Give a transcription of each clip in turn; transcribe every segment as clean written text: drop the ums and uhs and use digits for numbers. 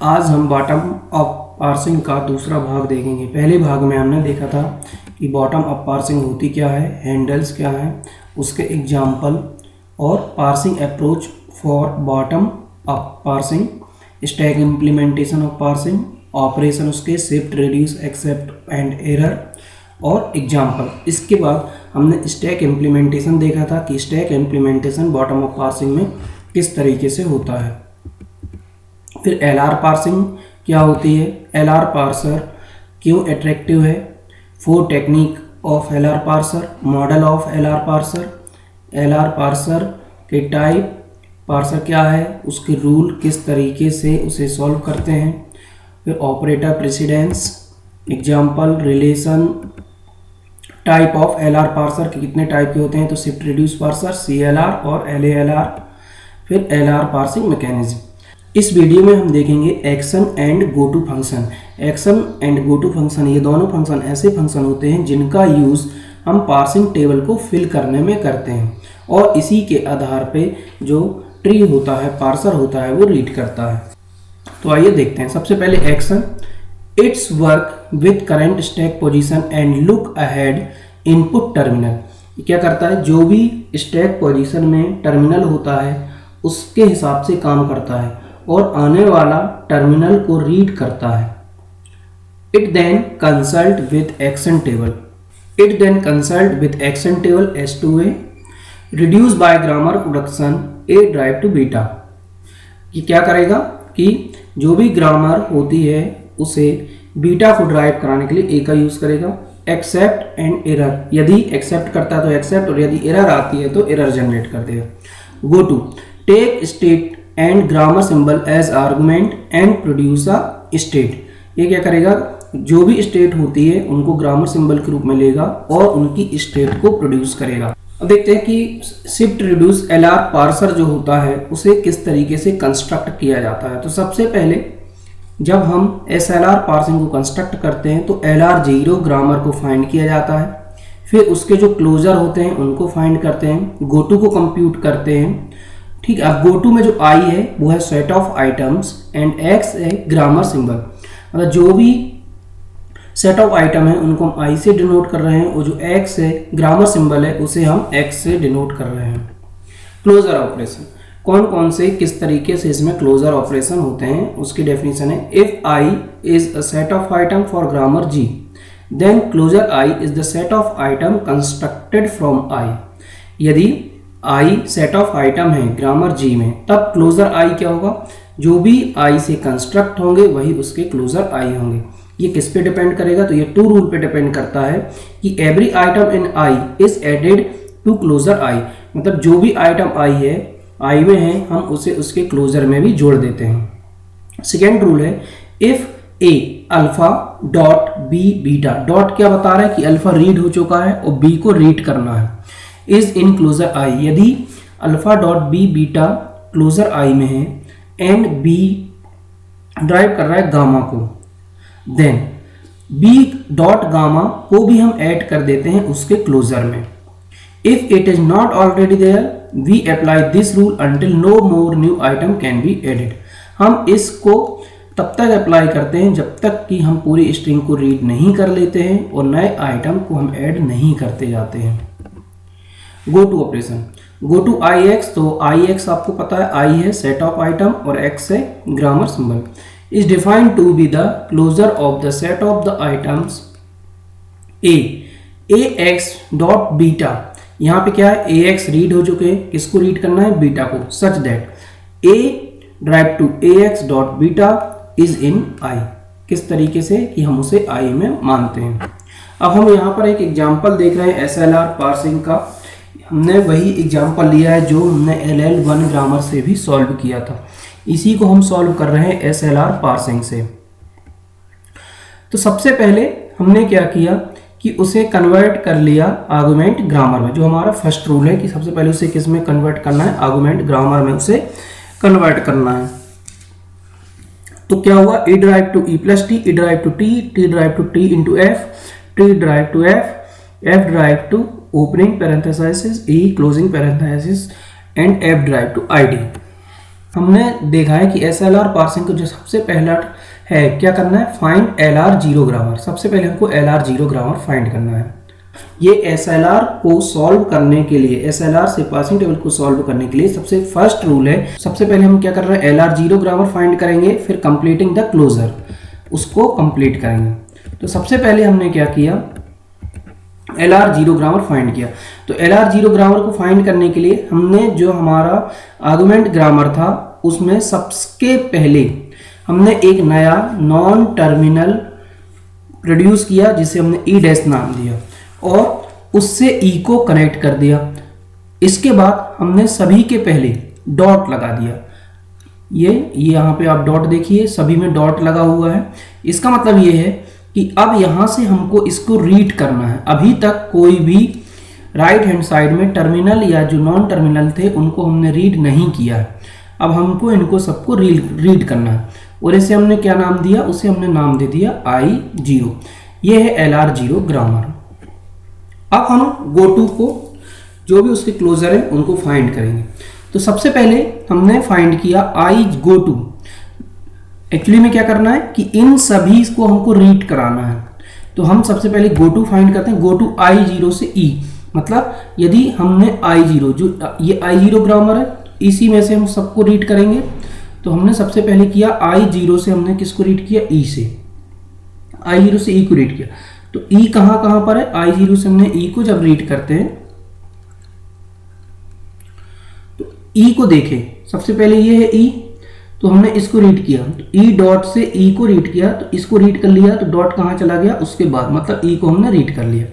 आज हम bottom up parsing का दूसरा भाग देखेंगे। पहले भाग में हमने देखा था कि बॉटम अप पार्सिंग होती क्या है, हैंडल्स क्या है, उसके एग्जाम्पल और parsing approach for bottom up parsing, stack implementation of parsing, operation उसके shift, reduce, accept and error और एग्जाम्पल। इसके बाद हमने स्टैक इम्प्लीमेंटेशन देखा था कि stack implementation bottom up parsing में किस तरीके से होता है। फिर एलआर पार्सिंग क्या होती है, एलआर पार्सर क्यों अट्रैक्टिव है, 4 technique of LR parser, model of LR parser, LR parser के टाइप, पार्सर क्या है, उसके रूल किस तरीके से उसे सॉल्व करते हैं। फिर operator precedence, example, relation, type of LR parser के कितने टाइप के होते हैं, तो शिफ्ट रिड्यूस पार्सर, सीएलआर और एलएएलआर। फिर एलआर पार्सिंग मैकेनिज्म। इस वीडियो में हम देखेंगे action and go to function. Action and go to function, ये दोनों फंक्शन ऐसे फंक्शन होते हैं जिनका यूज़ हम पार्सिंग टेबल को फिल करने में करते हैं और इसी के आधार पे जो ट्री होता है, पार्सर होता है, वो रीड करता है। तो आइए देखते हैं। सबसे पहले action, it's work with current stack position and look ahead input terminal. क्या करता है, जो भी स्टैक पोजीशन में टर्मिनल होता है उसके हिसाब से काम करता है और आने वाला टर्मिनल को रीड करता है। It then consult with action table, it then consult with action table S to A, reduce by grammar production A derive to beta. ये क्या करेगा कि जो भी ग्रामर होती है उसे बीटा को ड्राइव कराने के लिए ए का यूज करेगा। एक्सेप्ट एंड एरर, यदि एक्सेप्ट करता है तो एक्सेप्ट और यदि एरर आती है तो एरर जनरेट कर देगा। Go to, take state and grammar symbol as argument and produce a state. ये क्या करेगा, जो भी स्टेट होती है उनको ग्रामर सिंबल के रूप में लेगा और उनकी स्टेट को प्रोड्यूस करेगा। अब देखते हैं कि शिफ्ट रिड्यूस एलआर पार्सर जो होता है उसे किस तरीके से कंस्ट्रक्ट किया जाता है। तो सबसे पहले जब हम एसएलआर पार्सिंग को कंस्ट्रक्ट करते हैं तो एलआर जीरो ग्रामर को फाइंड किया जाता है, फिर उसके जो क्लोजर होते हैं उनको फाइंड करते हैं, गोटू को कंप्यूट करते हैं। ठीक है, अब गोटू में जो आई है वो है set of items and x है ग्रामर सिंबल। मतलब जो भी सेट ऑफ आइटम है उनको हम आई से डिनोट कर रहे हैं और जो एक्स है ग्रामर सिंबल है उसे हम एक्स से डिनोट कर रहे हैं। क्लोजर ऑपरेशन, कौन कौन से किस तरीके से इसमें क्लोजर ऑपरेशन होते हैं उसकी डेफिनेशन है। If I is a set of item for grammar G, then closure I is the set of item constructed from I. यदि आई सेट ऑफ आइटम है ग्रामर जी में तब क्लोजर आई क्या होगा, जो भी आई से कंस्ट्रक्ट होंगे वही उसके क्लोजर आई होंगे। ये किस पे डिपेंड करेगा, तो ये टू रूल पे डिपेंड करता है कि every item in I is added to closure I. मतलब जो भी आइटम आई है, आई में है, हम उसे उसके क्लोजर में भी जोड़ देते हैं। सेकेंड रूल है, if A alpha dot B beta, dot क्या बता रहा है कि अल्फा रीड हो चुका है और बी को रीड करना है, इज इन क्लोजर आई। यदि alpha dot B beta closure I में है एंड बी ड्राइव कर रहा है गामा को, देन बी डॉट गामा को भी हम ऐड कर देते हैं उसके क्लोजर में। If it is not already there we apply this rule until no more new item can be added. हम इसको तब तक अप्लाई करते हैं जब तक कि हम पूरी स्ट्रिंग को रीड नहीं कर लेते हैं और नए आइटम को हम ऐड नहीं करते जाते हैं। Go to operation, go to I X, तो आई एक्स आपको पता है आई है सेट ऑफ आइटम और एक्स है grammar symbol, is defined to be the closure of the set of the items A X dot beta. यहाँ पे क्या है, ए एक्स रीड हो चुके हैं, किसको रीड करना है, बीटा को, such that A derive to A X dot beta is in I. किस तरीके से कि हम उसे आई में मानते हैं। अब हम यहाँ पर एक एग्जाम्पल देख रहे हैं एसएलआर पार्सिंग का। हमने वही एग्जाम्पल लिया है जो हमने LL1 ग्रामर से भी सॉल्व किया था, इसी को हम सॉल्व कर रहे हैं एसएलआर पार्सिंग से। तो सबसे पहले हमने क्या किया कि उसे कन्वर्ट कर लिया आर्गुमेंट ग्रामर में, जो हमारा फर्स्ट रूल है कि सबसे पहले उसे किस में कन्वर्ट करना है, आर्गुमेंट ग्रामर में उसे कन्वर्ट करना है। तो क्या हुआ, E derive to E plus T, E derive to T, T derive to T into F, T derive to F, F derive to opening parenthesis, E closing parenthesis and F derive to ID. हमने देखा है कि SLR parsing को जो सबसे पहला है क्या करना है, फाइंड LR0 ग्रामर। सबसे पहले हमको LR0 ग्रामर फाइंड करना है। ये SLR को सॉल्व करने के लिए, SLR से पार्सिंग टेबल को सॉल्व करने के लिए सबसे फर्स्ट रूल है, सबसे पहले हम क्या कर रहे हैं, LR0 ग्रामर फाइंड करेंगे, फिर कंप्लीटिंग द क्लोजर, उसको कंप्लीट करेंगे। तो सबसे पहले हमने क्या किया, LR0 ग्रामर फाइंड किया। तो LR0 ग्रामर को फाइंड करने के लिए हमने जो हमारा आर्गुमेंट ग्रामर था उसमें सबसे पहले हमने एक नया नॉन टर्मिनल प्रोड्यूस किया जिसे हमने ई डैश नाम दिया और उससे ई को कनेक्ट कर दिया। इसके बाद हमने सभी के पहले डॉट लगा दिया। ये यहाँ पे आप डॉट देखिए, सभी में डॉट लगा हुआ है। इसका मतलब ये है कि अब यहाँ से हमको इसको रीड करना है। अभी तक कोई भी राइट हैंड साइड में टर्मिनल या जो नॉन टर्मिनल थे उनको हमने रीड नहीं किया है। अब हमको इनको सबको रीड करना है और इसे हमने क्या नाम दिया, उसे हमने नाम दे दिया I0। ये है LR0 ग्रामर। अब हम GoTo को जो भी उसके क्लोजर है उनको फाइंड करेंगे। तो सबसे पहले हमने फाइंड किया I_GoTo। एक्चुअली में क्या करना है कि इन सभी को हमको रीड कराना है। तो हम सबसे पहले GoTo फाइंड करते हैं। GoTo I0 से E, मतलब यदि हमने I0 जो ये I0 ग्रामर है इसी में से हम सबको रीड करेंगे। तो हमने सबसे पहले किया I0 से हमने किसको रीड किया, E से। I0 से E को रीड किया। तो E कहाँ पर है, I0 से हमने E को जब रीड करते हैं तो E को देखें, सबसे पहले ये है E, तो हमने इसको रीड किया। तो E डॉट से E को रीड किया, तो इसको रीड कर लिया, तो डॉट कहाँ चला गया उसके बाद, मतलब E को हमने रीड कर लिया।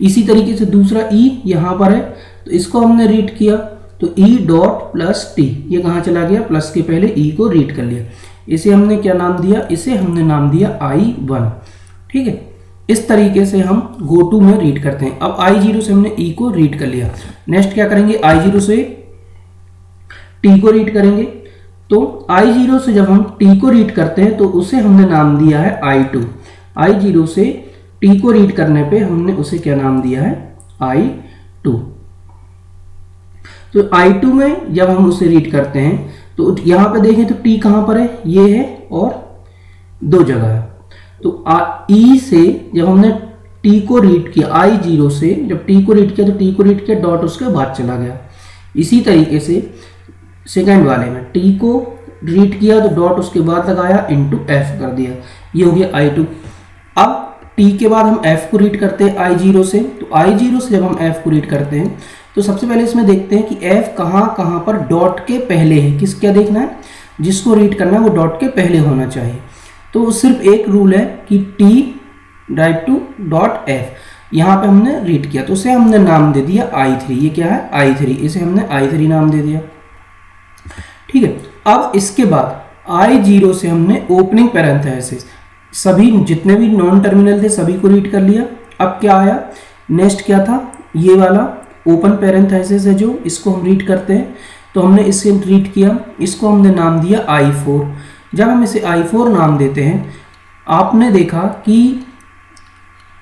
इसी तरीके से दूसरा E यहाँ पर है, तो इसको हमने रीड किया, तो E डॉट प्लस T ये कहाँ चला गया, प्लस के पहले E को रीड कर लिया। इसे हमने क्या नाम दिया, इसे हमने नाम दिया I1। ठीक है, इस तरीके से हम GoTo में रीड करते हैं। अब I0 से हमने E को रीड कर लिया। नेक्स्ट क्या करेंगे, I0 से T को रीड करेंगे। तो I0 से जब हम T को रीड करते हैं तो उसे हमने नाम दिया है I2। I0 से T को रीड करने पे हमने उसे क्या नाम दिया है, I2। तो I2 में जब हम उसे रीड करते हैं तो यहाँ पे देखें तो T कहाँ पर है, ये है और दो जगह है। तो E से जब हमने T को रीड किया, I0 से जब T को रीड किया तो T को रीड किया, डॉट उसके बाद चला गया। इसी तरीके से सेकंड वाले में T को रीड किया तो डॉट उसके बाद लगाया, इंटू F कर दिया, ये हो गया I2। अब T के बाद हम F को रीड करते हैं I0 से। तो I0 से जब हम F को रीड करते हैं तो सबसे पहले इसमें देखते हैं कि F कहाँ पर डॉट के पहले है। किस क्या देखना है, जिसको रीड करना है वो डॉट के पहले होना चाहिए। तो सिर्फ एक रूल है कि T right to dot F, यहाँ पे हमने रीड किया तो उसे हमने नाम दे दिया I3। ये क्या है, I3, इसे हमने I3 नाम दे दिया। ठीक है, अब इसके बाद I0 से हमने ओपनिंग पैरेंथेसिस सभी जितने भी नॉन टर्मिनल थे सभी को रीड कर लिया। अब क्या आया, नेक्स्ट क्या था, ये वाला ओपन पैरेंथेसिस है जो इसको हम रीड करते हैं। तो हमने इसे रीड किया, इसको हमने नाम दिया I4। जब हम इसे I4 नाम देते हैं, आपने देखा कि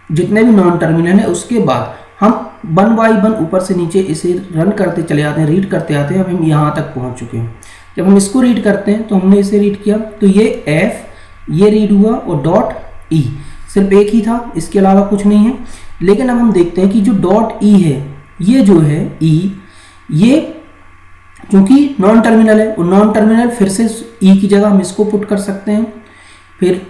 जितने भी नॉन टर्मिनल है उसके बाद हम 1 बाई 1 ऊपर से नीचे इसे रन करते चले जाते हैं, रीड करते आते हैं। अब हम यहाँ तक पहुँच चुके हैं। जब हम इसको रीड करते हैं तो हमने इसे रीड किया, तो ये F ये रीड हुआ और डॉट E सिर्फ एक ही था, इसके अलावा कुछ नहीं है। लेकिन अब हम देखते हैं कि जो डॉट E है, ये जो है E, ये क्योंकि नॉन टर्मिनल है, और नॉन टर्मिनल फिर से E की जगह हम इसको पुट कर सकते हैं, फिर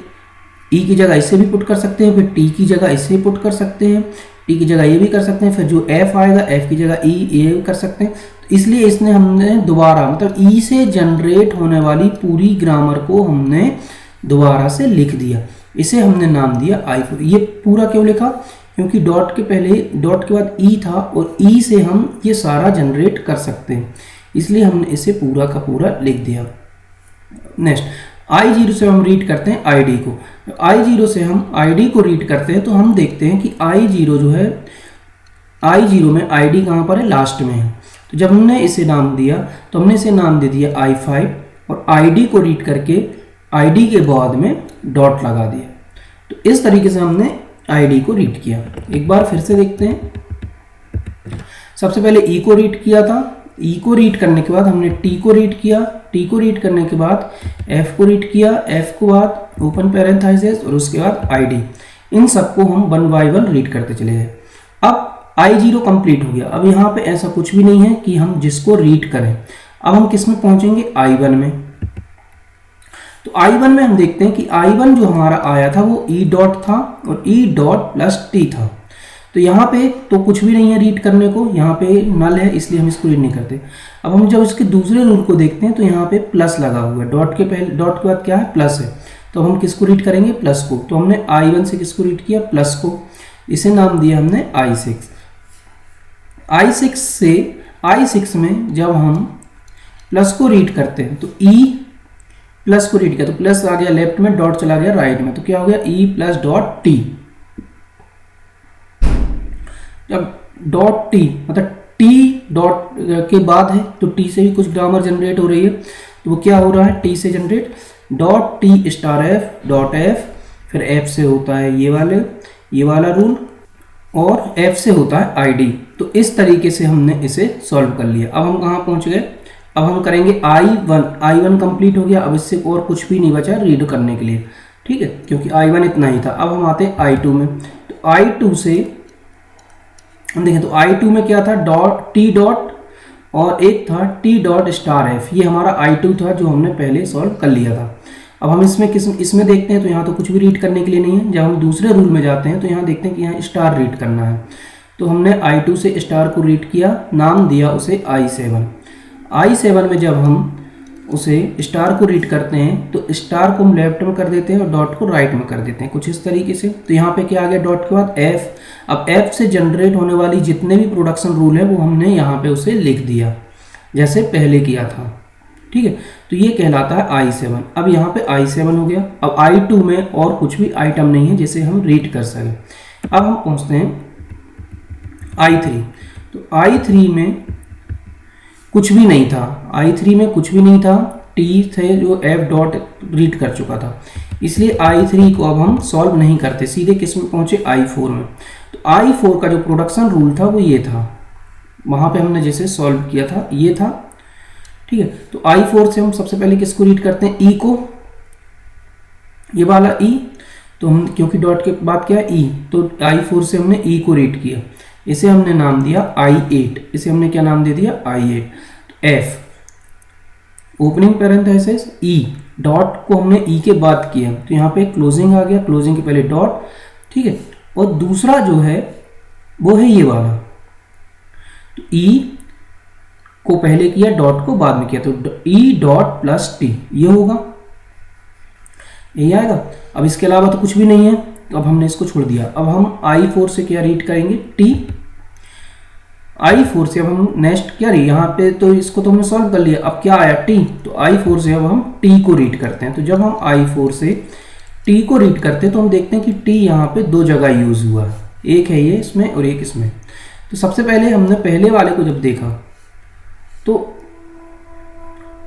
E की जगह इसे भी पुट कर सकते हैं, फिर T की जगह इसे पुट कर सकते हैं, T की जगह ये भी कर सकते हैं, फिर जो F आएगा F की जगह E ये भी कर सकते हैं। तो इसलिए इसने हमने दोबारा मतलब E से जनरेट होने वाली पूरी ग्रामर को हमने दोबारा से लिख दिया। इसे हमने नाम दिया I4। ये पूरा क्यों लिखा, क्योंकि डॉट के पहले डॉट के बाद E था और E से हम ये सारा जनरेट कर सकते हैं, इसलिए हमने इसे पूरा का पूरा लिख दिया। नेक्स्ट I0 से हम रीड करते हैं ID को। I0 से हम ID को रीड करते हैं तो हम देखते हैं कि I0 जो है, I0 में ID कहाँ पर है, लास्ट में है। तो जब हमने इसे नाम दिया तो हमने इसे नाम दे दिया I5 और ID को रीड करके ID के बाद में डॉट लगा दिया। तो इस तरीके से हमने ID को रीड किया। एक बार फिर से देखते हैं। सबसे पहले E को रीड किया था, ई को रीड करने के बाद हमने टी को रीड किया, टी को रीड करने के बाद एफ को रीड किया, एफ के बाद ओपन पैरेंथेसिस और उसके बाद आईडी। इन सबको हम वन बाय वन रीड करते चले गए। अब I0 कंप्लीट हो गया। अब यहाँ पे ऐसा कुछ भी नहीं है कि हम जिसको रीड करें। अब हम किस में पहुंचेंगे? I1 में। तो I1 में हम देखते हैं कि I1 जो हमारा आया था वो E डॉट था और E डॉट प्लस टी था। तो यहाँ पे तो कुछ भी नहीं है रीड करने को, यहाँ पे नल है, इसलिए हम इसको रीड नहीं करते। अब हम जब इसके दूसरे रूल को देखते हैं तो यहाँ पे प्लस लगा हुआ है, डॉट के बाद क्या है? प्लस है। तो हम किसको रीड करेंगे? प्लस को। तो हमने I1 से किसको रीड किया? प्लस को। इसे नाम दिया हमने I6। I6 में जब हम प्लस को रीड करते हैं तो E प्लस को रीड किया तो प्लस आ गया लेफ्ट में, डॉट चला गया राइट में, तो क्या हो गया? E plus dot T. जब डॉट टी मतलब टी डॉट के बाद है तो टी से भी कुछ ग्रामर जनरेट हो रही है, तो वो क्या हो रहा है? टी से generate dot T star F dot F, फिर एफ से होता है ये वाला रूल और एफ से होता है आईडी। तो इस तरीके से हमने इसे सॉल्व कर लिया। अब हम कहाँ पहुँच गए? अब हम करेंगे I1 कंप्लीट हो गया। अब इससे और कुछ भी नहीं बचा रीड करने के लिए, ठीक है, क्योंकि I1 इतना ही था। अब हम आते हैं I2 में। तो I2 से हम देखें तो I2 में क्या था? डॉट टी डॉट और एक था टी डॉट स्टार एफ। ये हमारा I2 था जो हमने पहले सॉल्व कर लिया था। अब हम इसमें देखते हैं तो यहाँ तो कुछ भी रीड करने के लिए नहीं है। जब हम दूसरे रूल में जाते हैं तो यहाँ देखते हैं कि यहाँ स्टार रीड करना है। तो हमने I2 से स्टार को रीड किया, नाम दिया उसे I7 में जब हम उसे स्टार को रीड करते हैं तो स्टार को हम लेफ्ट में कर देते हैं और डॉट को राइट में कर देते हैं, कुछ इस तरीके से। तो यहाँ पे क्या आ गया? डॉट के बाद एफ। अब एफ से जनरेट होने वाली जितने भी प्रोडक्शन रूल है वो हमने यहाँ पे उसे लिख दिया जैसे पहले किया था, ठीक है। तो ये कहलाता है I7। अब यहाँ पे I7 हो गया। अब I2 में और कुछ भी आइटम नहीं है जिसे हम रीड कर सकें। अब हम पहुँचते हैं I3। तो I3 में कुछ भी नहीं था, I3 में कुछ भी नहीं था। टी थे जो एफ डॉट रीड कर चुका था, इसलिए I3 को अब हम सॉल्व नहीं करते, सीधे किस में पहुंचे? I4 में। तो I4 का जो प्रोडक्शन रूल था वो ये था, वहां पे हमने जैसे सॉल्व किया था ये था, ठीक है। तो I4 से हम सबसे पहले किसको रीड करते हैं? E को, ये वाला E। तो हम क्योंकि डॉट के बाद क्या है? E, तो I4 से हमने E को रीड किया, इसे हमने नाम दिया I8। इसे हमने क्या नाम दे दिया? I8। तो F opening parenthesis E, dot को हमने E के बाद किया तो यहाँ पे क्लोजिंग आ गया, क्लोजिंग के पहले डॉट, ठीक है। और दूसरा जो है वो है ये वाला, तो E को पहले किया, डॉट को बाद में किया, तो E डॉट प्लस टी ये होगा, यही आएगा। अब इसके अलावा तो कुछ भी नहीं है, तो अब हमने इसको छोड़ दिया। अब हम I4 से क्या रीड करेंगे? T। I4 से अब हम नेक्स्ट क्या रही, यहाँ पे तो इसको तो हमने सॉल्व कर लिया, अब क्या आया? T। तो I4 से अब हम T को रीड करते हैं। तो जब हम I4 से T को रीड करते हैं तो हम देखते हैं कि T यहाँ पे दो जगह यूज हुआ है, एक है ये इसमें और एक इसमें। तो सबसे पहले हमने पहले वाले को जब देखा तो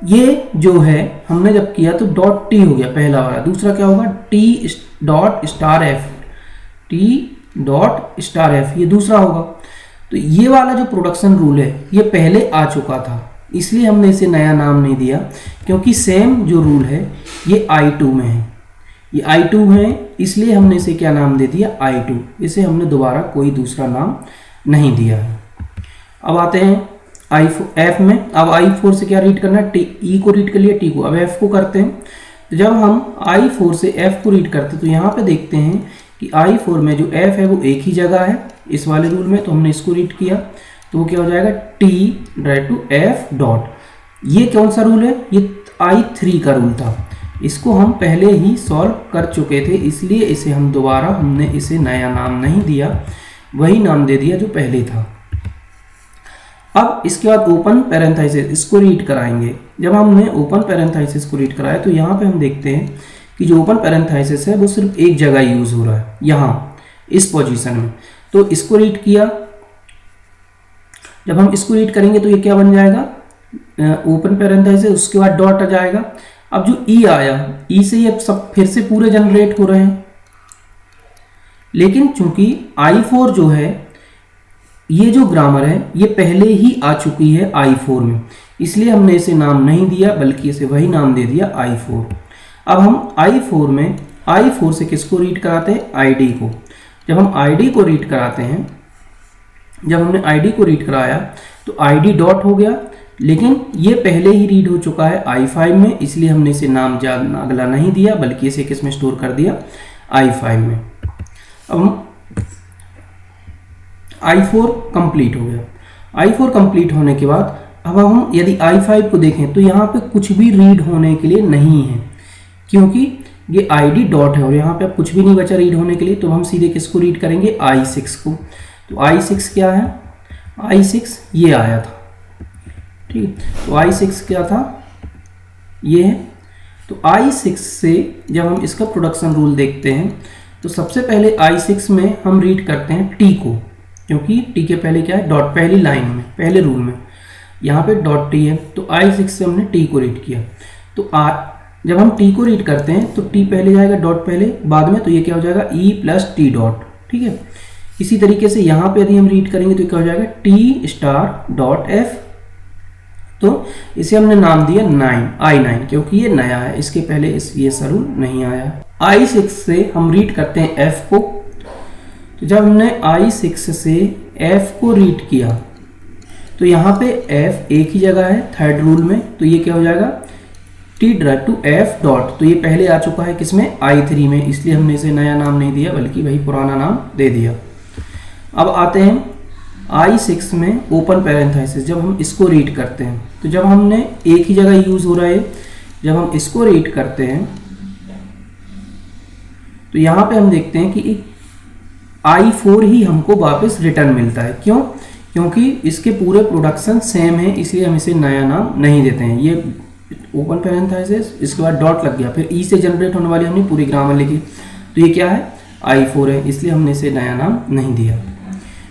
ये जो है हमने जब किया तो डॉट टी हो गया पहला वाला। दूसरा क्या होगा? T dot star F, T dot star F, ये दूसरा होगा। तो ये वाला जो प्रोडक्शन रूल है ये पहले आ चुका था, इसलिए हमने इसे नया नाम नहीं दिया, क्योंकि सेम जो रूल है ये I2 में है, ये I2 है, इसलिए हमने इसे क्या नाम दे दिया? I2। इसे हमने दोबारा कोई दूसरा नाम नहीं दिया है। अब आते हैं F में। अब I4 से क्या रीड करना है? E को रीड कर लिया, T को। अब F को करते हैं। तो जब हम I4 से F को रीड करते हैं तो यहाँ पे देखते हैं कि I4 में जो F है वो एक ही जगह है इस वाले रूल में, तो हमने इसको रीड किया तो वो क्या हो जाएगा? T direct to F dot. ये कौन सा रूल है? ये I3 का रूल था, इसको हम पहले ही सॉल्व कर चुके थे, इसलिए इसे हम दोबारा हमने इसे नया नाम नहीं दिया, वही नाम दे दिया जो पहले था। अब इसके बाद ओपन पैरेंथेसिस इसको रीड कराएंगे। जब हमने ओपन पैरेंथेसिस को रीड कराया तो यहाँ पे हम देखते हैं कि जो ओपन पैरेंथेसिस है वो सिर्फ एक जगह यूज हो रहा है, यहाँ इस पोजीशन में। तो इसको रीड किया, जब हम इसको रीड करेंगे तो ये क्या बन जाएगा? ओपन पैरेंथेसिस, उसके बाद डॉट आ जाएगा। अब जो ई आया, ई से ये सब फिर से पूरे जनरेट हो रहे हैं, लेकिन चूंकि I4 जो है ये जो ग्रामर है ये पहले ही आ चुकी है I4 में, इसलिए हमने इसे नाम नहीं दिया बल्कि इसे वही नाम दे दिया I4। अब हम I4 से किसको रीड कराते हैं? ID को। जब हम ID को रीड कराते हैं, जब हमने ID को रीड कराया तो ID डॉट हो गया, लेकिन ये पहले ही रीड हो चुका है I5 में, इसलिए हमने इसे नाम अगला नहीं दिया बल्कि इसे किस में स्टोर कर दिया? I5 में। अब हम I4 कंप्लीट हो गया। I4 कंप्लीट होने के बाद अब हम यदि I5 को देखें तो यहाँ पे कुछ भी रीड होने के लिए नहीं है, क्योंकि ये ID डॉट है और यहाँ पे अब कुछ भी नहीं बचा रीड होने के लिए। तो हम सीधे किसको रीड करेंगे? I6 को। तो I6 क्या है? I6 ये आया था, ठीक है। तो I6 क्या था? ये है। तो I6 से जब हम इसका प्रोडक्शन रूल देखते हैं तो सबसे पहले I6 में हम रीड करते हैं T को, क्योंकि T के पहले क्या है? डॉट। पहली लाइन में, पहले रूल में यहाँ पे डॉट T है, तो I6 से हमने T को रीड किया। तो जब हम T को रीड करते हैं तो T पहले जाएगा, डॉट पहले, बाद में, तो ये क्या हो जाएगा? E प्लस T डॉट, ठीक है। इसी तरीके से यहाँ पे यदि हम रीड करेंगे तो क्या हो जाएगा? T star dot F। तो इसे हमने नाम दिया I9, क्योंकि ये नया है, इसके पहले ये रूल नहीं आया। I6 से हम रीड करते हैं F को। तो जब हमने I6 से F को रीड किया तो यहाँ पे F एक ही जगह है थर्ड रूल में, तो ये क्या हो जाएगा? T direct to F dot. तो ये पहले आ चुका है किसमें? I3 में, इसलिए हमने इसे नया नाम नहीं दिया बल्कि वही पुराना नाम दे दिया। अब आते हैं I6 में ओपन पैरेंथेसिस। जब हम इसको रीड करते हैं तो जब हमने एक ही जगह यूज हो रहा है, जब हम इसको रीड करते हैं तो यहाँ पे हम देखते हैं कि I4 ही हमको वापस रिटर्न मिलता है। क्यों? क्योंकि इसके पूरे प्रोडक्शन सेम है, इसलिए हम इसे नया नाम नहीं देते हैं। ये ओपन पैरेंथेसिस, इसके बाद डॉट लग गया, फिर ई से जनरेट होने वाली हमने पूरी ग्रामर लिखी, तो ये क्या है? I4 है, इसलिए हमने इसे नया नाम नहीं दिया।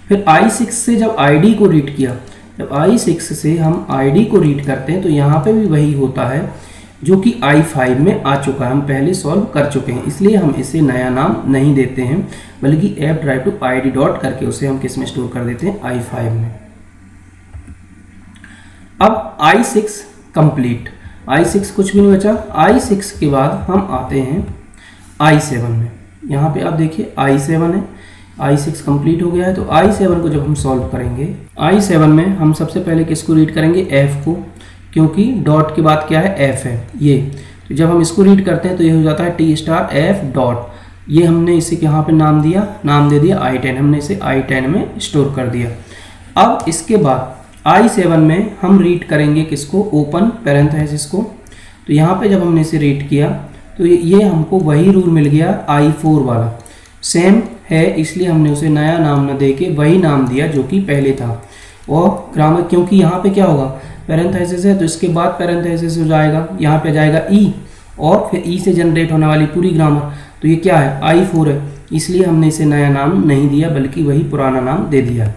फिर I6 से जब ID को रीड किया, जब I6 से हम ID को रीड करते हैं तो यहाँ पे भी वही होता है जो कि I5 में आ चुका है, हम पहले सॉल्व कर चुके हैं, इसलिए हम इसे नया नाम नहीं देते हैं बल्कि F derive to ID dot करके उसे हम किस में स्टोर कर देते हैं? I5 में। अब I6 कंप्लीट, I6 कुछ भी नहीं बचा। I6 के बाद हम आते हैं I7 में। यहाँ पे आप देखिए I7 है, I6 कंप्लीट हो गया है। तो I7 को जब हम सॉल्व करेंगे, I7 में हम सबसे पहले किसको रीड करेंगे? F को, क्योंकि डॉट के बाद क्या है? F है ये। तो जब हम इसको रीड करते हैं तो ये हो जाता है T स्टार F डॉट। ये हमने इसे यहाँ पे नाम दिया, नाम दे दिया I10, हमने इसे I10 में स्टोर कर दिया। अब इसके बाद I7 में हम रीड करेंगे किसको? ओपन पैरेंथेसिस को। तो यहाँ पे जब हमने इसे रीड किया तो ये हमको वही रूल मिल गया I4 वाला, सेम है, इसलिए हमने उसे नया नाम न दे के वही नाम दिया जो कि पहले था। और ग्रामर, क्योंकि यहाँ पे क्या होगा? पैरेंथेसिस है, तो इसके बाद पैरेंथेसिस हो जाएगा, यहाँ पे जाएगा E और फिर E से जनरेट होने वाली पूरी ग्रामर, तो ये क्या है? I4 है, इसलिए हमने इसे नया नाम नहीं दिया बल्कि वही पुराना नाम दे दिया।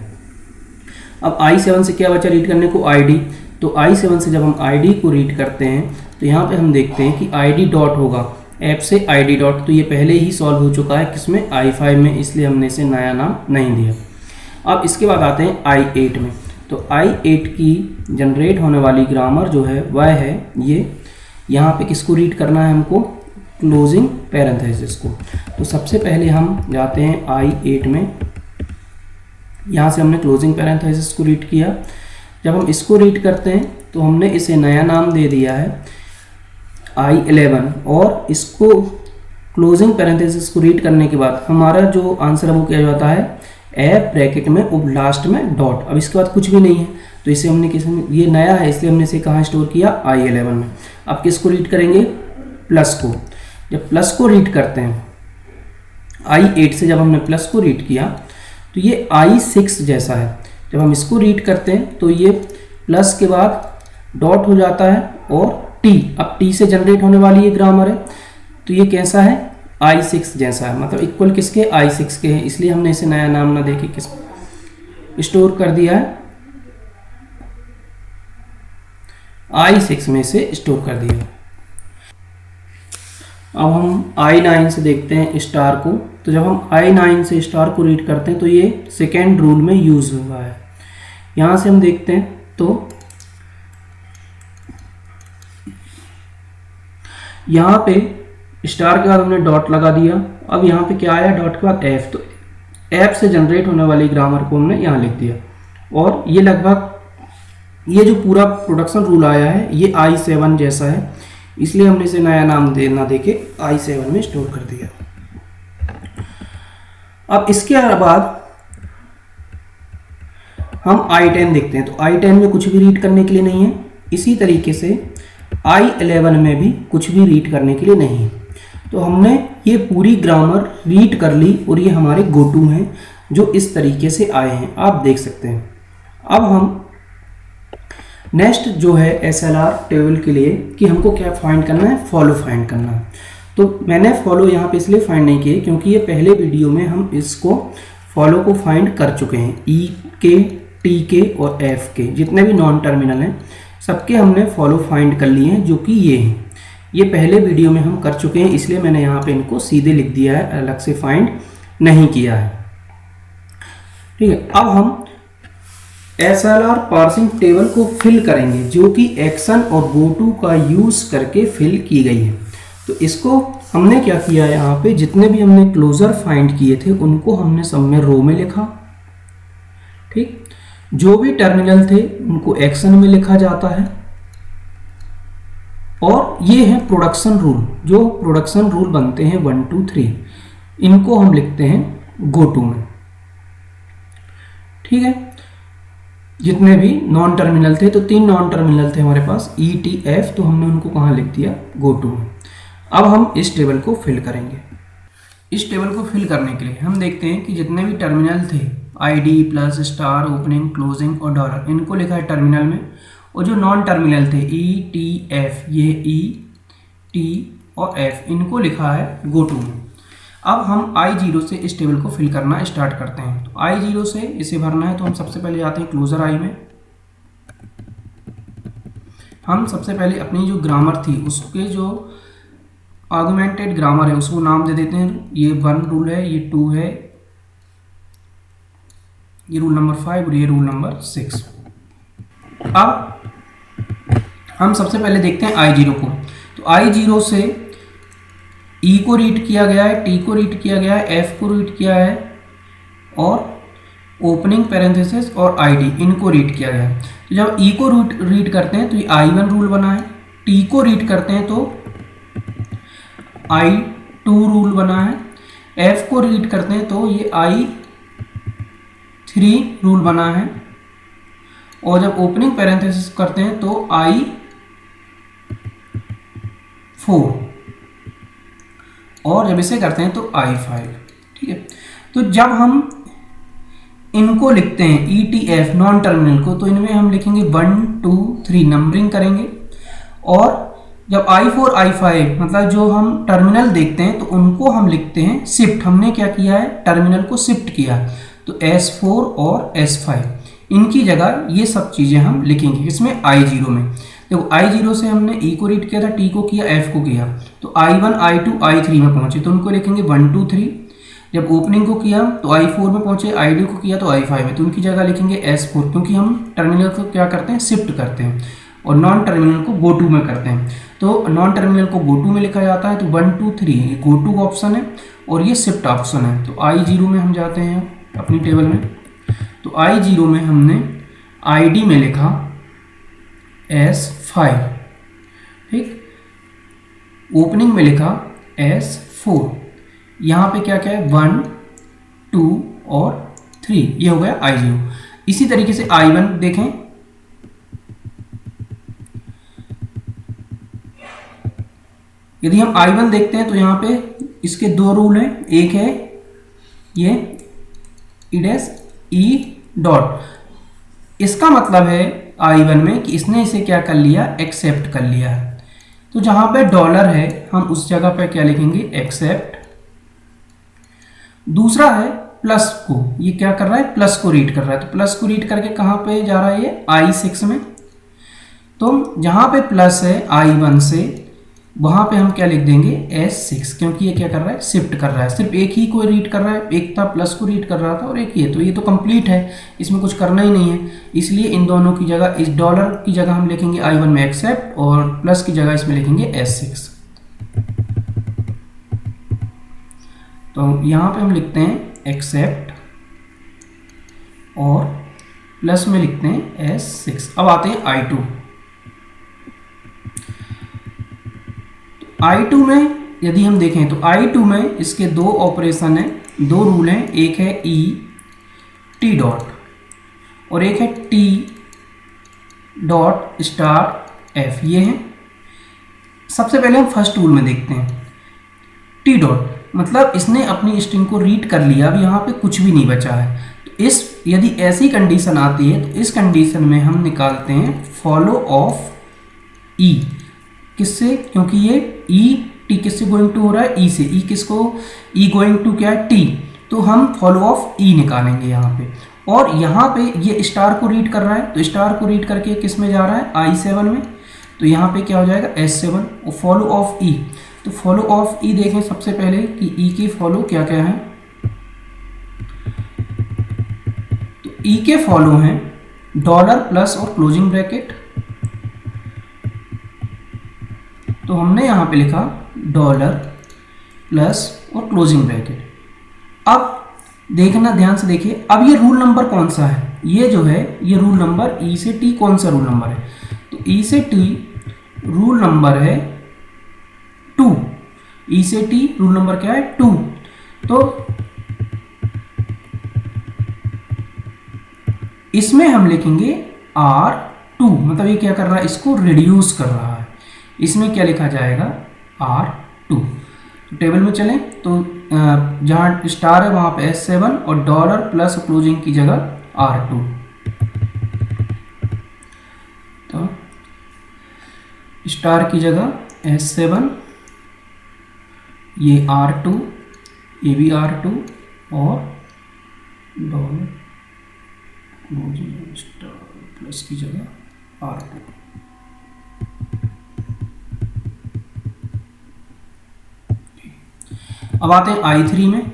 अब I7 से क्या बचा रीड करने को? ID। तो I7 से जब हम ID को रीड करते हैं तो यहाँ पे हम देखते हैं कि ID डॉट होगा, F से ID डॉट, तो ये पहले ही सॉल्व हो चुका है किसमें? I5 में, इसलिए हमने इसे नया नाम नहीं दिया। अब इसके बाद आते हैं I8 में। तो I8 की जनरेट होने वाली ग्रामर जो है वह है ये, यहाँ पे किसको रीड करना है हमको? क्लोजिंग पैरेंथेसिस को। तो सबसे पहले हम जाते हैं I8 में, यहाँ से हमने क्लोजिंग पैरेंथेसिस को रीड किया। जब हम इसको रीड करते हैं तो हमने इसे नया नाम दे दिया है I11, और इसको क्लोजिंग पैरेंथेसिस को रीड करने के बाद हमारा जो आंसर है वो क्या जाता है? F ब्रैकेट में और लास्ट में डॉट। अब इसके बाद कुछ भी नहीं है, तो इसे हमने ये नया है इसलिए हमने इसे कहाँ स्टोर किया? I11 में। अब किसको रीड करेंगे? प्लस को। जब प्लस को रीड करते हैं I8 से, जब हमने प्लस को रीड किया तो ये I6 जैसा है। जब हम इसको रीड करते हैं तो ये प्लस के बाद डॉट हो जाता है और T, अब T से जनरेट होने वाली ये ग्रामर है, तो ये कैसा है? I6 जैसा है, मतलब इक्वल किसके? I6 के हैं, इसलिए हमने इसे नया नाम ना देके किस स्टोर कर दिया है? I6 में से स्टोर कर दिया। अब हम I9 से देखते हैं स्टार को। तो जब हम I9 से स्टार को रीड करते हैं तो ये सेकेंड रूल में यूज़ हुआ है। यहाँ से हम देखते हैं तो यहाँ पे स्टार के बाद हमने डॉट लगा दिया। अब यहाँ पे क्या आया, डॉट के बाद एफ, तो एफ से जनरेट होने वाली ग्रामर को हमने यहाँ लिख दिया। और ये लगभग ये जो पूरा प्रोडक्शन रूल आया है ये I7 जैसा है, इसलिए हमने इसे नया नाम ना देके I7 में स्टोर कर दिया। अब इसके बाद हम I10 देखते हैं, तो I10 में कुछ भी रीड करने के लिए नहीं है। इसी तरीके से I11 में भी कुछ भी रीड करने के लिए नहीं है। तो हमने ये पूरी ग्रामर रीड कर ली और ये हमारे गो टू हैं जो इस तरीके से आए हैं, आप देख सकते हैं। अब हम नेक्स्ट जो है SLR टेबल के लिए कि हमको क्या फाइंड करना है, फॉलो फाइंड करना है। तो मैंने फॉलो यहाँ पे इसलिए फाइंड नहीं किए क्योंकि ये पहले वीडियो में हम इसको फॉलो को फाइंड कर चुके हैं। E के, T के और F के जितने भी नॉन टर्मिनल हैं सबके हमने फॉलो फाइंड कर लिए हैं, जो कि ये हैं। ये पहले वीडियो में हम कर चुके हैं, इसलिए मैंने यहाँ पे इनको सीधे लिख दिया है, अलग से फाइंड नहीं किया है। ठीक है, अब हम SLR पार्सिंग टेबल को फिल करेंगे जो कि एक्शन और गो टू का यूज़ करके फिल की गई है। तो इसको हमने क्या किया, यहाँ पे जितने भी हमने क्लोजर फाइंड किए थे उनको हमने सब में रो में लिखा। ठीक, जो भी टर्मिनल थे उनको एक्शन में लिखा जाता है। और ये है प्रोडक्शन रूल, जो प्रोडक्शन रूल बनते हैं 1 2 3, इनको हम लिखते हैं गो टू में। ठीक है, जितने भी नॉन टर्मिनल थे, तो 3 नॉन टर्मिनल थे हमारे पास E T F, तो हमने उनको कहाँ लिख दिया, गो टू में। अब हम इस टेबल को फिल करेंगे। इस टेबल को फिल करने के लिए हम देखते हैं कि जितने भी टर्मिनल थे ID plus star, opening, closing और डॉलर, इनको लिखा है टर्मिनल में। और जो नॉन टर्मिनल थे E T F, ये E T और F, इनको लिखा है गो टू में। अब हम I0 से इस टेबल को फिल करना स्टार्ट करते हैं। तो I0 से इसे भरना है, तो हम सबसे पहले जाते हैं क्लोजर I में। हम सबसे पहले अपनी जो ग्रामर थी उसके जो आर्गुमेंटेड ग्रामर है उसको नाम दे देते हैं। ये 1 रूल है, ये 2 है, ये रूल नंबर 5 और ये रूल नंबर 6। अब हम सबसे पहले देखते हैं I0 को। तो I0 से E को रीड किया गया है, T को रीड किया गया है, F को रीड किया है और ओपनिंग पैरेंथेसिस और ID इनको रीड किया गया है। तो जब E को रीड करते हैं तो ये I1 रूल बना है, T को रीड करते हैं तो I2 रूल बना है, F को रीड करते हैं तो ये I3 रूल बना है और जब ओपनिंग पैरेंथेसिस करते हैं तो I4 और जब इसे करते हैं तो I5। ठीक है, तो जब हम इनको लिखते हैं ETF नॉन टर्मिनल को, तो इनमें हम लिखेंगे 1 2 3 नंबरिंग करेंगे। और जब I4 I5 मतलब जो हम टर्मिनल देखते हैं तो उनको हम लिखते हैं शिफ्ट। हमने क्या किया है, टर्मिनल को शिफ्ट किया, तो S4 और S5 इनकी जगह ये सब चीज़ें हम लिखेंगे इसमें I0 में। देखो I0 से हमने E को रीड किया था, T को किया, F को किया, तो I1 I2 I3 में पहुंचे तो उनको लिखेंगे 1 2 3। जब ओपनिंग को किया तो I4 में पहुंचे, ID को किया तो I5 में, तो उनकी जगह लिखेंगे S4, क्योंकि हम टर्मिनल को क्या करते हैं, शिफ्ट करते हैं और नॉन टर्मिनल को गो टू में करते हैं। तो नॉन टर्मिनल को गो टू में लिखा जाता है, तो 1 2 3 ये गो टू ऑप्शन है और ये शिफ्ट ऑप्शन है। तो I0 में हम जाते हैं अपनी टेबल में, तो I0 में हमने ID में लिखा S5, ठीक, ओपनिंग में लिखा S4, यहाँ पे क्या क्या है 1 2 और 3, ये हो गया I0। इसी तरीके से I1 देखें, यदि हम I1 देखते हैं तो यहाँ पे इसके 2 रूल हैं, एक है ये E डॉट, इसका मतलब है I1 में कि इसने इसे क्या कर लिया, एक्सेप्ट कर लिया है। तो जहां पे डॉलर है हम उस जगह पे क्या लिखेंगे, एक्सेप्ट। दूसरा है प्लस को, ये क्या कर रहा है, प्लस को रीड कर रहा है, तो प्लस को रीड करके कहां पे जा रहा है, ये I6 में। तो जहां पे प्लस है I1 से वहाँ पे हम क्या लिख देंगे S6, क्योंकि ये क्या कर रहा है, शिफ्ट कर रहा है, सिर्फ एक ही को रीड कर रहा है, एक था प्लस को रीड कर रहा था और एक ये, तो ये तो कंप्लीट है, इसमें कुछ करना ही नहीं है। इसलिए इन दोनों की जगह, इस डॉलर की जगह हम लिखेंगे I1 में एक्सेप्ट, और प्लस की जगह इसमें लिखेंगे S6। तो यहाँ पे हम लिखते हैं एक्सेप्ट और प्लस में लिखते हैं S6। अब आते हैं I2। I2 में यदि हम देखें तो I2 में इसके दो ऑपरेशन हैं, दो रूल हैं, एक है E T डॉट और एक है T डॉट स्टार F, ये है। सबसे पहले हम फर्स्ट रूल में देखते हैं। T डॉट मतलब इसने अपनी स्ट्रिंग को रीड कर लिया, अब यहाँ पे कुछ भी नहीं बचा है। तो इस यदि ऐसी कंडीशन आती है तो इस कंडीशन में हम निकालते हैं फॉलो ऑफ E। किससे? क्योंकि ये ई टी किससे गोइंग टू हो रहा है, ई से। ई किसको, ई गोइंग टू क्या है, टी, तो हम फॉलो ऑफ ई निकालेंगे यहाँ पे। और यहाँ पे ये स्टार को रीड कर रहा है, तो स्टार को रीड करके किस में जा रहा है, I7 में, तो यहाँ पे क्या हो जाएगा S7 और फॉलो ऑफ ई। तो फॉलो ऑफ ई देखें सबसे पहले कि ई के फॉलो क्या क्या है। तो ई के फॉलो हैं डॉलर प्लस और क्लोजिंग ब्रैकेट, तो हमने यहाँ पे लिखा डॉलर प्लस और क्लोजिंग ब्रैकेट। अब देखना ध्यान से देखिए, अब ये रूल नंबर कौन सा है, ये जो है ये रूल नंबर ई से टी कौन सा रूल नंबर है, तो ई से टी रूल नंबर है 2। ई से टी रूल नंबर क्या है, 2। तो इसमें हम लिखेंगे R2, मतलब ये क्या कर रहा है, इसको रिड्यूस कर रहा है। इसमें क्या लिखा जाएगा, R2। तो टेबल में चलें तो जहाँ स्टार है वहाँ पे S7 और डॉलर प्लस क्लोजिंग की जगह R2। तो स्टार की जगह S7, ये R2, ये भी R2 और डॉलर क्लोजिंग स्टार प्लस की जगह R2। अब आते हैं I3 में।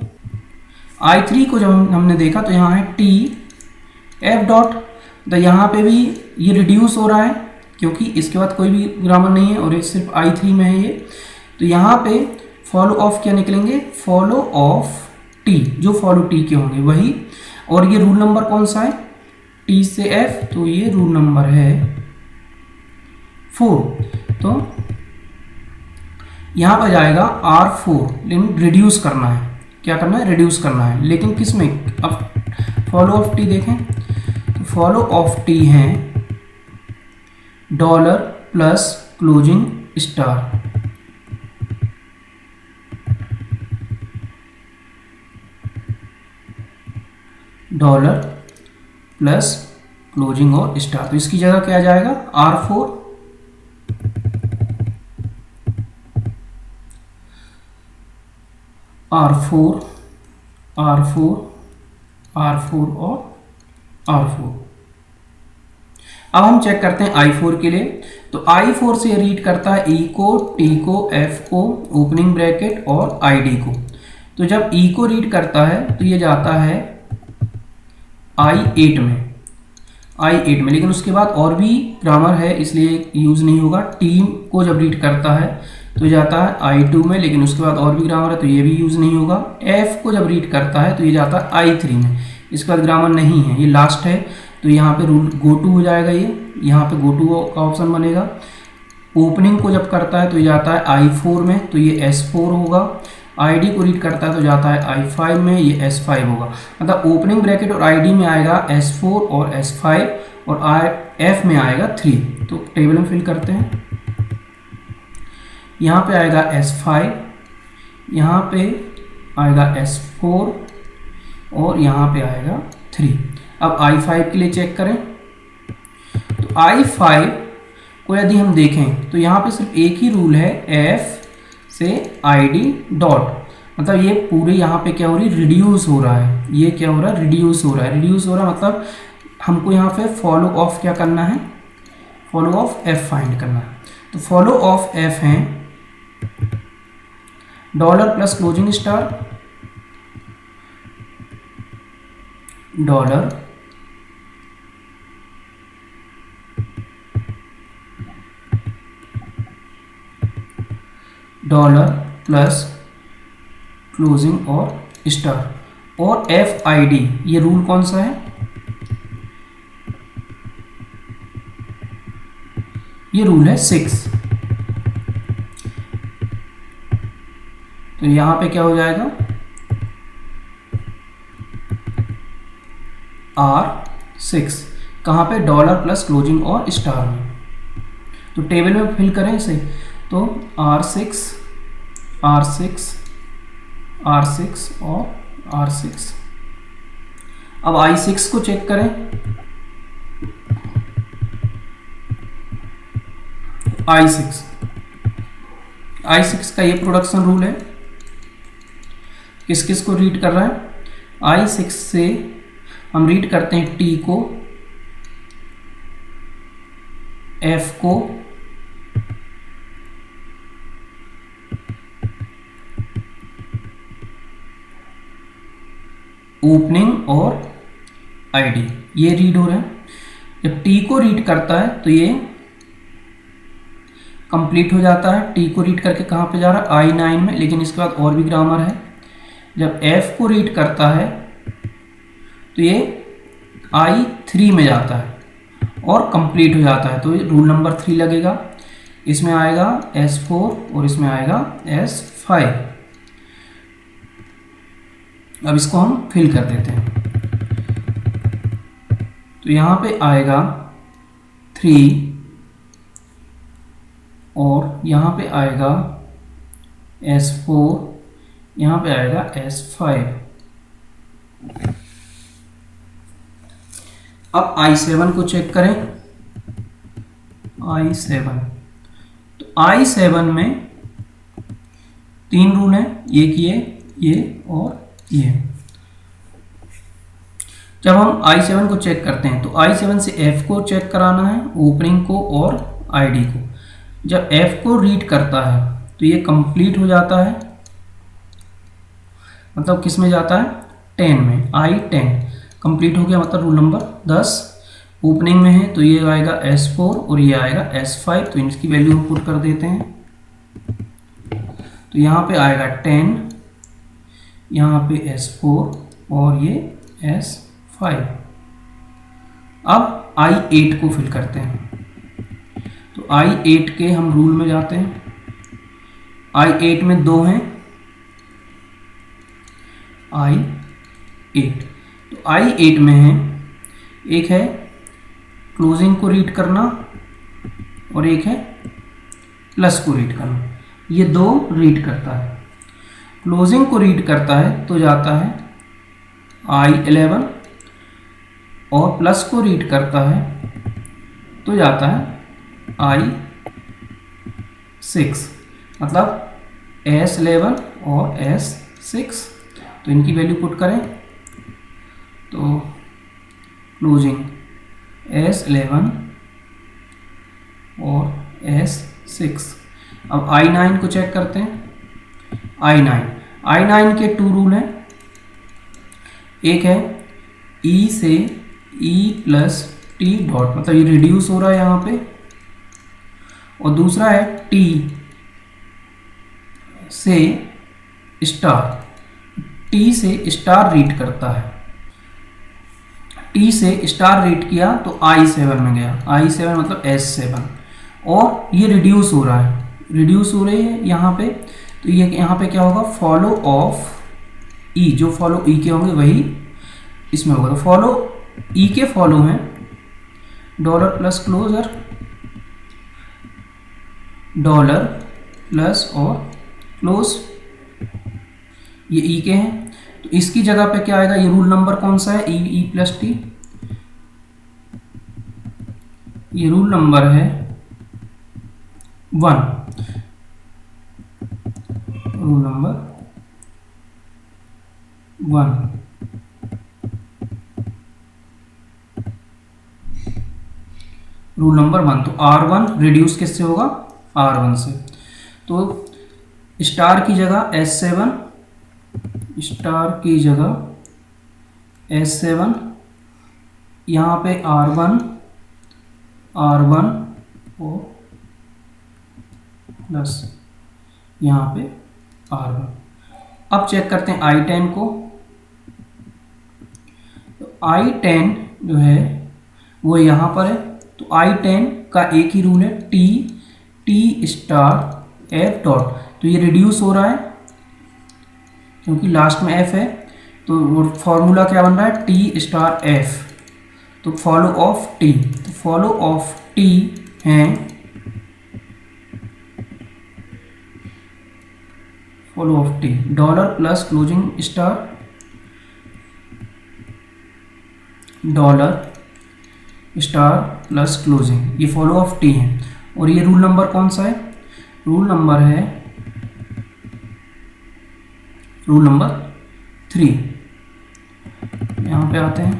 I3 को जब हमने देखा तो यहाँ है टी एफ डॉट, तो यहाँ पे भी ये रिड्यूस हो रहा है क्योंकि इसके बाद कोई भी ग्रामर नहीं है और ये सिर्फ I3 में है ये। तो यहाँ पे फॉलो ऑफ क्या निकलेंगे, फॉलो ऑफ टी, जो फॉलो टी के होंगे वही। और ये रूल नंबर कौन सा है, टी से एफ, तो ये रूल नंबर है 4। तो यहाँ पर जाएगा R4, लेकिन रिड्यूस करना है, क्या करना है, रिड्यूस करना है, लेकिन किस में। अब फॉलो ऑफ टी देखें तो फॉलो ऑफ टी है dollar plus closing star, dollar plus closing और स्टार, तो इसकी जगह क्या जाएगा, R4। R4 R4 R4 और R4। अब हम चेक करते हैं I4 के लिए। तो I4 से रीड करता है E को, T को, F को, ओपनिंग ब्रैकेट और ID को। तो जब E को रीड करता है तो ये जाता है I8 में, लेकिन उसके बाद और भी ग्रामर है इसलिए यूज़ नहीं होगा। T को जब रीड करता है तो जाता है I2 में, लेकिन उसके बाद और भी ग्रामर है तो ये भी यूज़ नहीं होगा। F को जब रीड करता है तो ये जाता है I3 में, इसके बाद ग्रामर नहीं है, ये लास्ट है, तो यहाँ पे रूल गो टू हो जाएगा, ये यहाँ पे गो टू का ऑप्शन बनेगा। ओपनिंग को जब करता है तो ये जाता है I4 में, तो ये S4 होगा। ID को रीड करता है तो जाता है I5 में, ये S5 होगा। मतलब ओपनिंग ब्रैकेट और ID में आएगा S4 और S5 और F में आएगा 3। तो टेबल में फिल करते हैं, यहाँ पे आएगा S5, यहाँ पे आएगा S4 और यहाँ पे आएगा 3। अब I5 के लिए चेक करें तो I5 को यदि हम देखें तो यहाँ पे सिर्फ एक ही रूल है, F से ID डॉट, मतलब ये पूरे यहाँ पे क्या हो रही है, रिड्यूस हो रहा है। ये क्या हो रहा है, रिड्यूस हो रहा है। रिड्यूस हो रहा है मतलब हमको यहाँ पे फॉलो ऑफ क्या करना है, फॉलो ऑफ F फाइंड करना है। तो फॉलो ऑफ F है dollar plus closing star, dollar dollar plus closing और स्टार, और FID, ये रूल कौन सा है, ये रूल है 6। तो यहां पे क्या हो जाएगा, R6, कहां पे, डॉलर प्लस क्लोजिंग और स्टार में। तो टेबल में फिल करें इसे, तो R6 R6 R6 और R6। अब I6 को चेक करें, I6 का ये प्रोडक्शन रूल है, किस किस को रीड कर रहा है, I6 से हम रीड करते हैं T को, F को, ओपनिंग और ID, ये रीड हो रहे हैं। जब T को रीड करता है तो ये कंप्लीट हो जाता है। T को रीड करके कहाँ पे जा रहा है, I9 में, लेकिन इसके बाद और भी ग्रामर है। जब F को रीड करता है तो ये I3 में जाता है और कंप्लीट हो जाता है, तो रूल नंबर 3 लगेगा। इसमें आएगा S4 और इसमें आएगा S5। अब इसको हम फिल कर देते हैं, तो यहाँ पे आएगा 3 और यहाँ पे आएगा S4, यहाँ पे आएगा S5। अब I7 को चेक करें, I7, तो I7 में 3 रूल हैं, ये और ये। जब हम I7 को चेक करते हैं तो I7 से F को चेक कराना है, ओपनिंग को और ID को। जब F को रीड करता है तो ये कंप्लीट हो जाता है, मतलब किस में जाता है, 10 में, I10 कंप्लीट हो गया, मतलब रूल नंबर 10। ओपनिंग में है तो ये आएगा S4 और ये आएगा S5, तो इनकी वैल्यू हम पुट कर देते हैं। तो यहाँ पे आएगा 10, यहाँ पे S4 और ये S5। अब I8 को फिल करते हैं, तो I8 के हम रूल में जाते हैं। I8 में 2 हैं, I8, तो I8 में है, एक है क्लोजिंग को रीड करना और एक है प्लस को रीड करना। ये 2 रीड करता है। क्लोजिंग को रीड करता है तो जाता है I11 और प्लस को रीड करता है तो जाता है I6, मतलब S11 और S6। तो इनकी वैल्यू पुट करें तो क्लोजिंग S11 और S6। अब I9 को चेक करते हैं। I9 के 2 रूल हैं, एक है E से E प्लस T डॉट, मतलब ये रिड्यूस हो रहा है यहाँ पे, और दूसरा है T से स्टार। T से स्टार रीड करता है, T से स्टार रीड किया तो I7 में गया, I7 मतलब S7, और ये रिड्यूस हो रहा है, रिड्यूस हो रही है यहाँ पे। तो ये यहाँ पे क्या होगा, फॉलो ऑफ E, जो फॉलो E के होंगे वही इसमें होगा। तो फॉलो E के फॉलो हैं dollar plus closure, dollar plus और क्लोज, ये E के हैं। तो इसकी जगह पे क्या आएगा, ये रूल नंबर कौन सा है, E प्लस टी, ये रूल नंबर है 1, रूल नंबर 1। रूल नंबर 1, तो R1 रिड्यूस किससे होगा, R1 से। तो स्टार की जगह S7, स्टार की जगह S7, यहाँ पे R1 और प्लस यहाँ पे R1। अब चेक करते हैं I10 को। तो I10 जो है वो यहाँ पर है, तो I10 का एक ही रूल है, T स्टार F डॉट। तो ये रिड्यूस हो रहा है क्योंकि लास्ट में F है, तो फॉर्मूला क्या बन रहा है, T स्टार F। तो फॉलो ऑफ T, तो फॉलो ऑफ T है follow of T dollar plus closing star, dollar star plus closing, ये फॉलो ऑफ T है। और ये रूल नंबर कौन सा है, रूल नंबर है रूल नंबर 3। यहाँ पे आते हैं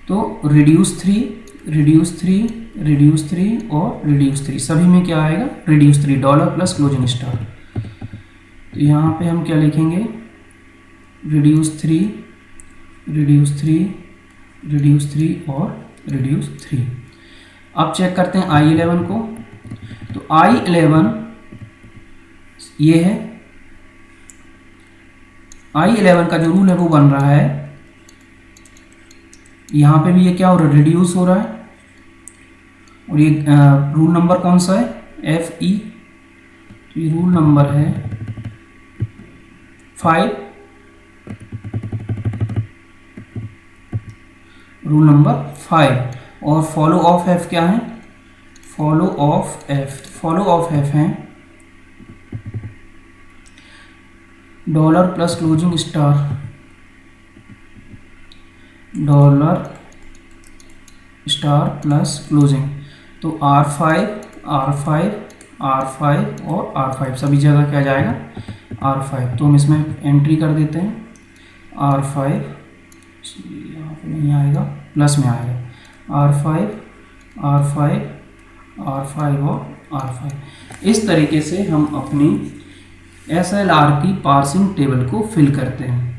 तो रिड्यूस 3 और रिड्यूस 3 सभी में क्या आएगा, reduce 3 dollar plus closing star. तो यहाँ पे हम क्या लिखेंगे, रिड्यूस 3 और रिड्यूस 3। अब चेक करते हैं I11 को। तो I11 ये है, I11 का जो रूल है वो बन रहा है, यहाँ पे भी ये क्या हो रहा है, रिड्यूस हो रहा है। और ये रूल नंबर कौन सा है, FE। तो ये रूल नंबर है 5, रूल नंबर 5। और फॉलो ऑफ F क्या है, फॉलो ऑफ F है dollar plus closing star, dollar star plus closing. तो R5 और R5 सभी जगह क्या जाएगा, R5। तो हम इसमें एंट्री कर देते हैं R5, यहाँ पे नहीं आएगा, प्लस में आएगा R5 और R5। इस तरीके से हम अपनी SLR की पार्सिंग टेबल को फिल करते हैं।